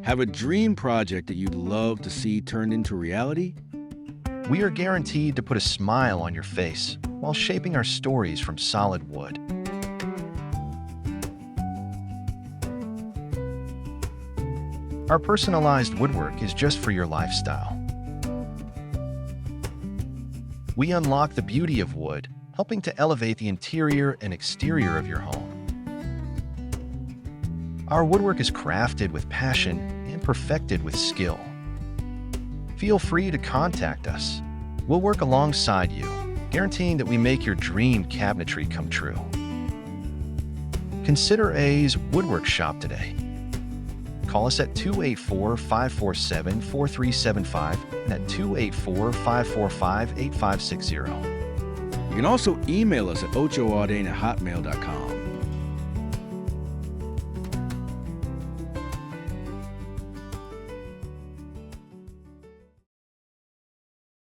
Have a dream project that you'd love to see turned into reality? We are guaranteed to put a smile on your face while shaping our stories from solid wood. Our personalized woodwork is just for your lifestyle. We unlock the beauty of wood, helping to elevate the interior and exterior of your home. Our woodwork is crafted with passion and perfected with skill. Feel free to contact us. We'll work alongside you, guaranteeing that we make your dream cabinetry come true. Consider A's Woodwork Shop today. Call us at 284-547-4375 and at 284-545-8560. You can also email us at ochoarden@hotmail.com.